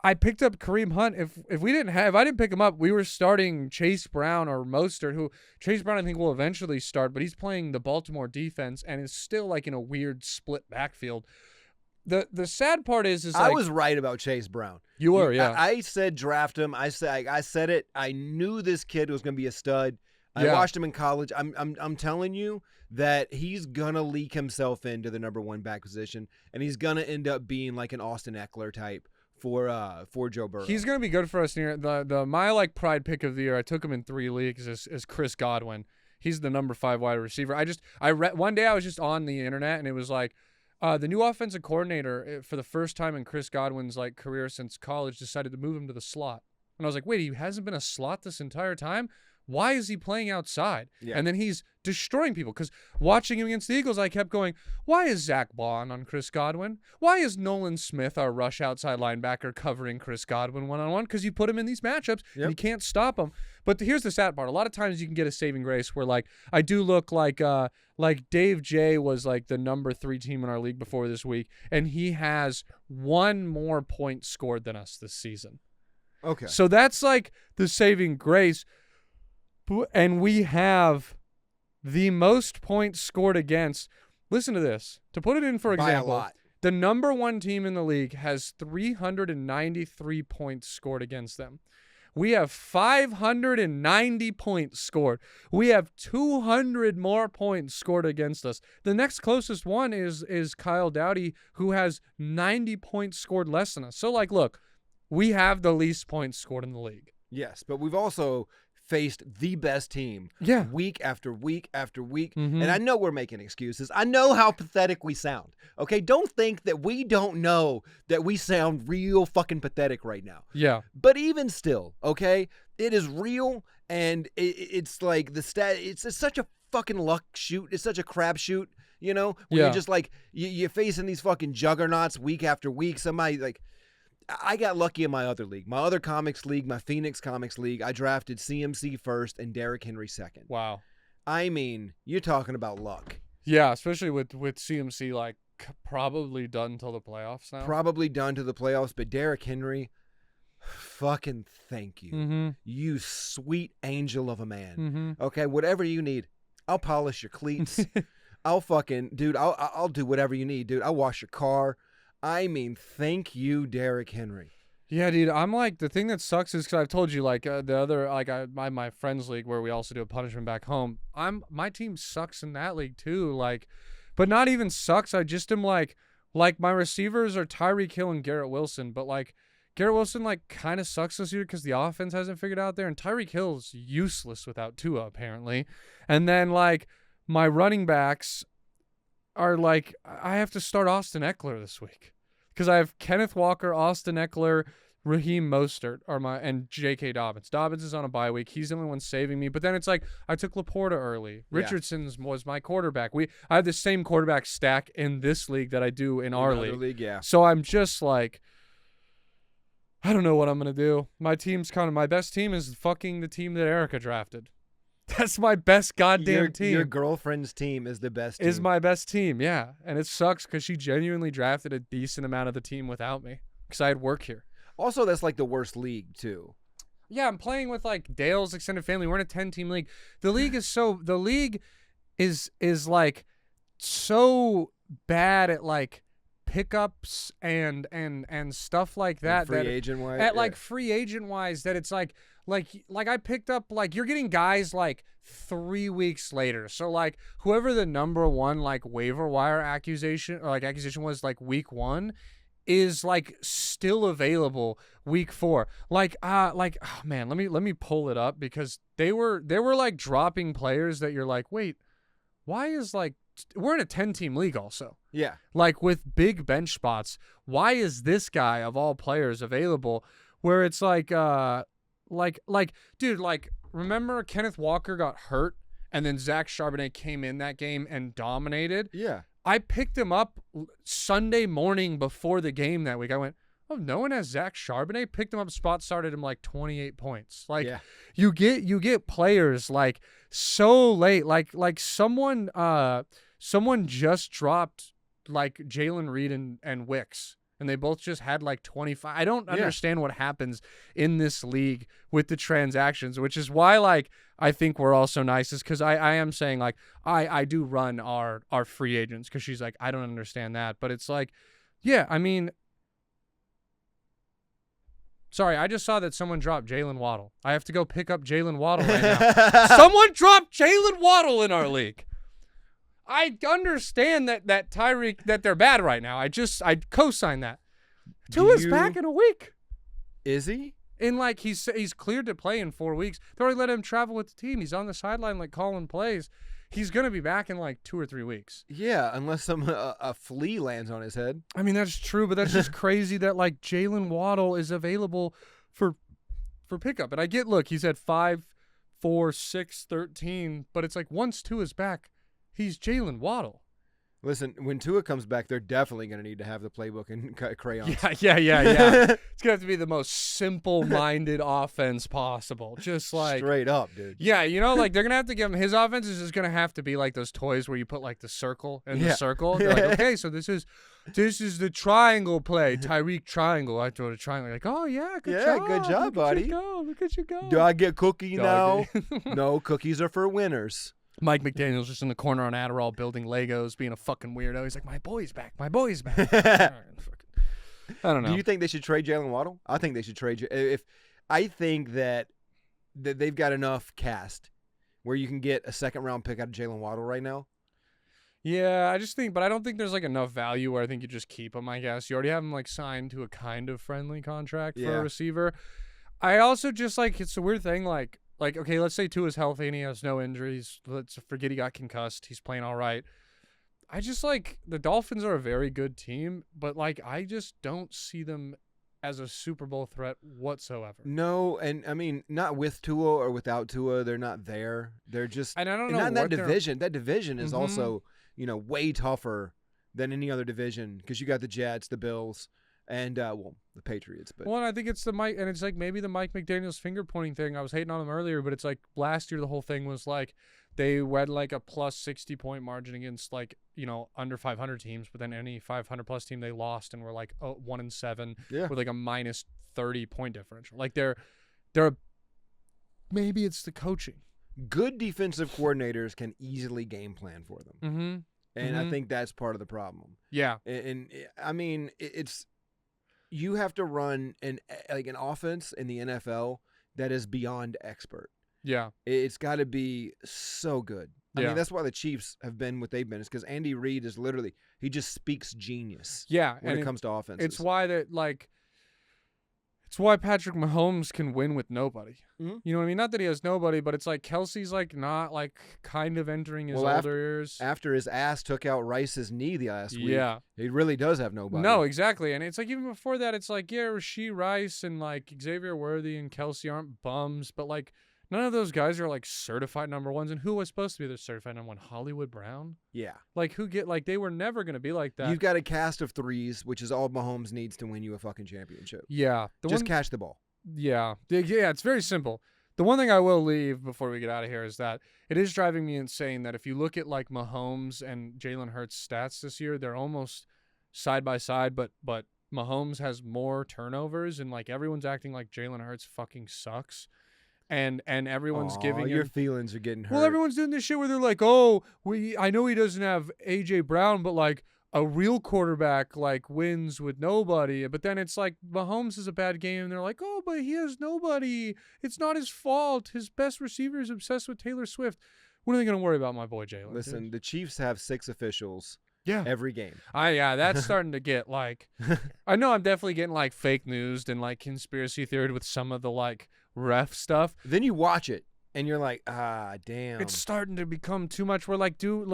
I picked up Kareem Hunt. If I didn't pick him up, we were starting Chase Brown or Mostert, who Chase Brown I think will eventually start, but he's playing the Baltimore defense and is still like in a weird split backfield. The sad part is I like, was right about Chase Brown. You were, yeah. I said draft him. I said it. I knew this kid was going to be a stud. I watched him in college. I'm telling you that he's gonna leak himself into the number 1 back position, and he's gonna end up being like an Austin Eckler type for Joe Burrow. He's gonna be good for us near my like pride pick of the year. I took him in 3 leagues is Chris Godwin. He's the number 5 wide receiver. I read one day I was just on the internet and it was like the new offensive coordinator for the first time in Chris Godwin's like career since college decided to move him to the slot. And I was like, wait, he hasn't been a slot this entire time? Why is he playing outside? Yeah. And then he's destroying people. Because watching him against the Eagles, I kept going, why is Zach Bond on Chris Godwin? Why is Nolan Smith, our rush outside linebacker, covering Chris Godwin one-on-one? Because you put him in these matchups, and you can't stop him. But here's the sad part. A lot of times you can get a saving grace where, like, I do look like Dave J was, like, the number 3 team in our league before this week, and he has 1 more point scored than us this season. Okay. So that's, like, the saving grace. And we have the most points scored against. Listen to this. To put it in for example, the number 1 team in the league has 393 points scored against them. We have 590 points scored. We have 200 more points scored against us. The next closest one is Kyle Dowdy, who has 90 points scored less than us. So, like, look, we have the least points scored in the league. Yes, but we've also faced the best team week after week after week. And I know we're making excuses. I know how pathetic we sound. Okay, don't think that we don't know that we sound real fucking pathetic right now. Yeah. But even still, okay, it is real, and it's like the stat. It's such a fucking luck shoot. It's such a crapshoot. You know, when you're just like you're facing these fucking juggernauts week after week. Somebody like. I got lucky in my other league. My other comics league, my Phoenix Comics League, I drafted CMC first and Derrick Henry second. Wow. I mean, you're talking about luck. Yeah, especially with CMC, like, probably done until the playoffs now. Probably done to the playoffs, but Derrick Henry, fucking thank you. Mm-hmm. You sweet angel of a man. Mm-hmm. Okay, whatever you need. I'll polish your cleats. I'll fucking, dude, I'll do whatever you need, dude. I'll wash your car. I mean, thank you, Derrick Henry. Yeah, dude. I'm like, the thing that sucks is because I've told you, like, the other, like, my friends league where we also do a punishment back home. My team sucks in that league too. Like, but not even sucks. I just am like my receivers are Tyreek Hill and Garrett Wilson, but like Garrett Wilson like kind of sucks this year because the offense hasn't figured out there, and Tyreek Hill's useless without Tua apparently. And then like my running backs are like, I have to start Austin Eckler this week because I have Kenneth Walker, Austin Eckler, Raheem Mostert and J.K. Dobbins. Dobbins is on a bye week. He's the only one saving me. But then it's like I took Laporta early. Richardson's was my quarterback. I have the same quarterback stack in this league that I do in our league. Yeah. So I'm just like, I don't know what I'm gonna do. My best team is fucking the team that Erica drafted. That's my best goddamn team. Your girlfriend's team is the best team. Is my best team, yeah. And it sucks because she genuinely drafted a decent amount of the team without me because I had work here. Also, that's like the worst league, too. Yeah, I'm playing with like Dale's extended family. We're in a 10-team league. The league is like so bad at like pickups and stuff like that. Free agent wise. At like free agent wise, that it's like I picked up, like, you're getting guys like 3 weeks later. So like whoever the number one like waiver wire accusation was like week 1 is like still available week 4. Like oh man, let me pull it up because they were like dropping players that you're like, wait, why is like, we're in a 10-team league also. Yeah. Like with big bench spots, why is this guy of all players available? Where it's like dude, like, remember Kenneth Walker got hurt and then Zach Charbonnet came in that game and dominated? Yeah. I picked him up Sunday morning before the game that week. I went, oh, no one has Zach Charbonnet? Picked him up, spot started him like 28 points. Like, yeah. you get players like so late. Like someone just dropped like Jalen Reed and Wicks. And they both just had like 25. I don't understand what happens in this league with the transactions, which is why like I think we're all so nice, is because I am saying like I do run our free agents because she's like, I don't understand that. But it's like, yeah, I mean, sorry, I just saw that someone dropped Jalen Waddle. I have to go pick up Jalen Waddle right now. Someone dropped Jalen Waddle in our league. I understand that Tyreek, that they're bad right now. I co-sign that. Tua's back in a week. Is he? In like he's cleared to play in 4 weeks. They already let him travel with the team. He's on the sideline like calling plays. He's gonna be back in like 2 or 3 weeks. Yeah, unless a flea lands on his head. I mean, that's true, but that's just crazy that like Jalen Waddle is available for pickup. And I get, look, he's at 5, 4, 6, 13, but it's like once Tua's back, he's Jalen Waddle. Listen, when Tua comes back, they're definitely going to need to have the playbook and crayons. Yeah. It's going to have to be the most simple-minded offense possible. Just like... Straight up, dude. Yeah, you know, like, they're going to have to give him... His offense is just going to have to be like those toys where you put, like, the circle in the circle. They're like, okay, so this is the triangle play. Tyreek triangle. I throw the triangle. Like, oh, yeah, good job, buddy. Look at you go. Do I get cookie now? No, cookies are for winners. Mike McDaniel's just in the corner on Adderall building Legos, being a fucking weirdo. He's like, my boy's back. I don't know. Do you think they should trade Jalen Waddle? I think they should trade you. I think that they've got enough cast where you can get a second-round pick out of Jalen Waddle right now. Yeah, I just think, but I don't think there's like enough value where I think you just keep him, I guess. You already have him like signed to a kind of friendly contract for a receiver. I also just like, it's a weird thing, like, okay, let's say Tua's healthy and he has no injuries. Let's forget he got concussed. He's playing all right. I just like, the Dolphins are a very good team, but like, I just don't see them as a Super Bowl threat whatsoever. No, and I mean, not with Tua or without Tua, they're not there. They're just, and I don't know not in that division. That division is also, way tougher than any other division because you got the Jets, the Bills, and the Patriots. But I think it's the Mike, and it's like maybe the Mike McDaniel's finger pointing thing. I was hating on him earlier, but it's like last year the whole thing was like they wed like a plus 60 point margin against like under 500 teams, but then any 500 plus team they lost and were like 1-7 with like a minus 30 point differential. Like they're maybe it's the coaching. Good defensive coordinators can easily game plan for them. Mm-hmm. And I think that's part of the problem. Yeah. And I mean, it's you have to run an offense in the NFL that is beyond expert. Yeah. It's got to be so good. I Yeah. mean, that's why the Chiefs have been what they've been. It's because Andy Reid is literally, he just speaks genius. Yeah. When it comes to offenses. It's why it's why Patrick Mahomes can win with nobody. Mm-hmm. You know what I mean? Not that he has nobody, but it's like Kelsey's like not like kind of entering his older years. After his ass took out Rice's knee the last week, he really does have nobody. No, exactly. And it's like even before that, it's like, yeah, Rasheed Rice and like Xavier Worthy and Kelsey aren't bums, but like none of those guys are like certified number ones. And who was supposed to be their certified number one? Hollywood Brown? Yeah. Like they were never going to be like that. You've got a cast of threes, which is all Mahomes needs to win you a fucking championship. Yeah. Just catch the ball. Yeah. Yeah, it's very simple. The one thing I will leave before we get out of here is that it is driving me insane that if you look at like Mahomes and Jalen Hurts' stats this year, they're almost side by side, but Mahomes has more turnovers and like everyone's acting like Jalen Hurts fucking sucks. And everyone's giving your him, feelings are getting hurt. well, everyone's doing this shit where they're like, I know he doesn't have AJ Brown, but like a real quarterback like wins with nobody. But then it's like Mahomes is a bad game, and they're like, oh, but he has nobody. It's not his fault. His best receiver is obsessed with Taylor Swift. When are they going to worry about my boy Jalen? Listen, the Chiefs have 6 officials. Yeah. Every game. That's starting to get like, I know I'm definitely getting like fake news and like conspiracy theory with some of the like ref stuff. Then you watch it and you're like, damn. It's starting to become too much. We're like, do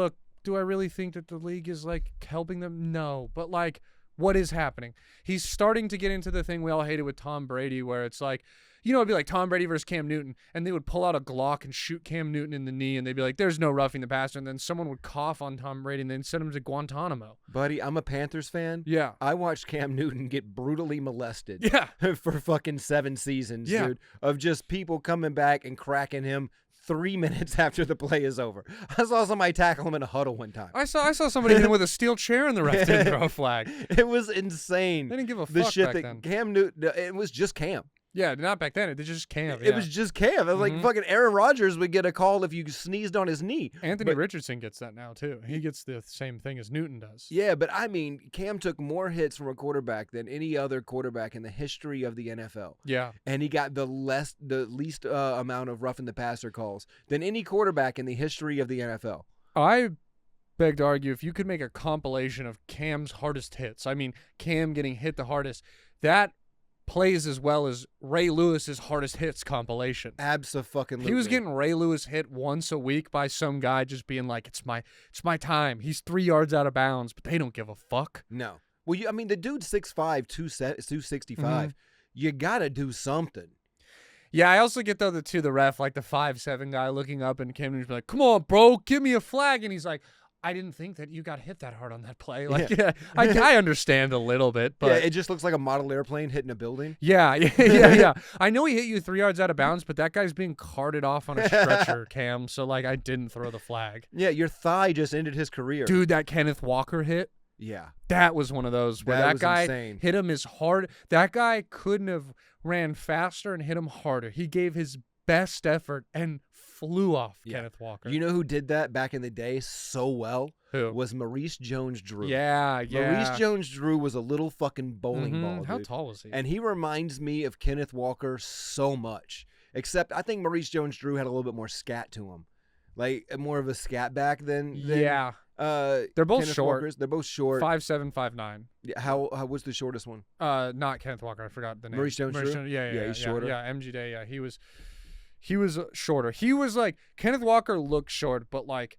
I really think that the league is like helping them? No. But like, what is happening? He's starting to get into the thing we all hated with Tom Brady where it's like, it'd be like Tom Brady versus Cam Newton, and they would pull out a Glock and shoot Cam Newton in the knee, and they'd be like, there's no roughing the passer, and then someone would cough on Tom Brady and then send him to Guantanamo. Buddy, I'm a Panthers fan. Yeah. I watched Cam Newton get brutally molested Yeah. for fucking 7 seasons, dude, of just people coming back and cracking him 3 minutes after the play is over. I saw somebody tackle him in a huddle one time. I saw somebody hit him with a steel chair and the ref didn't throw a flag. It was insane. They didn't give a the fuck shit back that then. Cam Newton, it was just Cam. Yeah, not back then. It just Cam. It was just Cam. It was like fucking Aaron Rodgers would get a call if you sneezed on his knee. Anthony Richardson gets that now, too. He gets the same thing as Newton does. Yeah, but I mean, Cam took more hits from a quarterback than any other quarterback in the history of the NFL. Yeah. And he got the least amount of roughing the passer calls than any quarterback in the history of the NFL. I beg to argue if you could make a compilation of Cam's hardest hits, I mean, Cam getting hit the hardest, that plays as well as Ray Lewis's hardest hits compilation. Absolutely. He was getting Ray Lewis hit once a week by some guy just being like, it's my time. He's 3 yards out of bounds, but they don't give a fuck. No. Well, the dude's 6'5", 265. You got to do something. Yeah, I also get the ref, like the 5'7" guy looking up and Cam Newton's like, come on, bro, give me a flag. And he's like, I didn't think that you got hit that hard on that play. Like, yeah, I understand a little bit, but yeah, it just looks like a model airplane hitting a building. Yeah. I know he hit you 3 yards out of bounds, but that guy's being carted off on a stretcher, Cam. So like, I didn't throw the flag. Yeah, your thigh just ended his career, dude. That Kenneth Walker hit. Yeah, that was one of those where that guy insane. Hit him as hard. That guy couldn't have ran faster and hit him harder. He gave his best effort and flew off Kenneth Walker. You know who did that back in the day so well? Who? Was Maurice Jones-Drew. Yeah. Maurice Jones-Drew was a little fucking bowling ball, dude. How tall was he? And he reminds me of Kenneth Walker so much. Except I think Maurice Jones-Drew had a little bit more scat to him. Like more of a scat back than they're both Kenneth short. Walker's. They're both short. 5'7", 5'9". Yeah, how was the shortest one? Not Kenneth Walker. I forgot the name. Maurice Jones-Drew? Yeah, he's shorter. Yeah, MGD. Yeah, he was shorter. He was like Kenneth Walker looked short, but like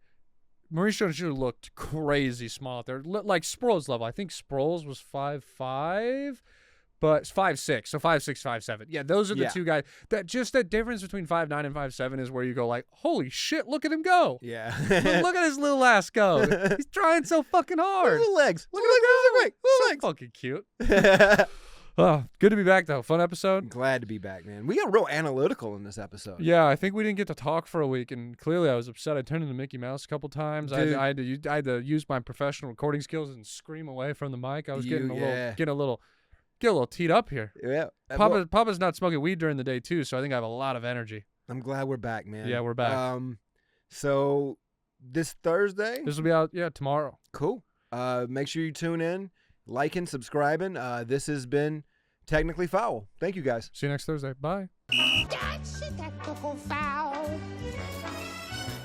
Maurice Jones-Drew looked crazy small out there, like Sproles level. I think Sproles was 5'5", but 5'6", so 5'6", 5'7". Yeah, those are the Yeah. two guys. That difference between 5'9" and 5'7" is where you go like, holy shit, look at him go. Yeah. Look at his little ass go. He's trying so fucking hard. Little legs. Look Little at him legs. go. Little So fucking cute. legs. Oh, good to be back though. Fun episode. Glad to be back, man. We got real analytical in this episode. Yeah, I think we didn't get to talk for a week, and clearly I was upset. I turned into Mickey Mouse a couple times. I had to use my professional recording skills and scream away from the mic. I was getting a little teed up here. Yeah. Papa's not smoking weed during the day too, so I think I have a lot of energy. I'm glad we're back, man. Yeah, we're back. So this Thursday. This will be out tomorrow. Cool. Make sure you tune in, liking, subscribing. This has been Technically Foul. Thank you, guys. See you next Thursday. Bye. That's it, technical foul.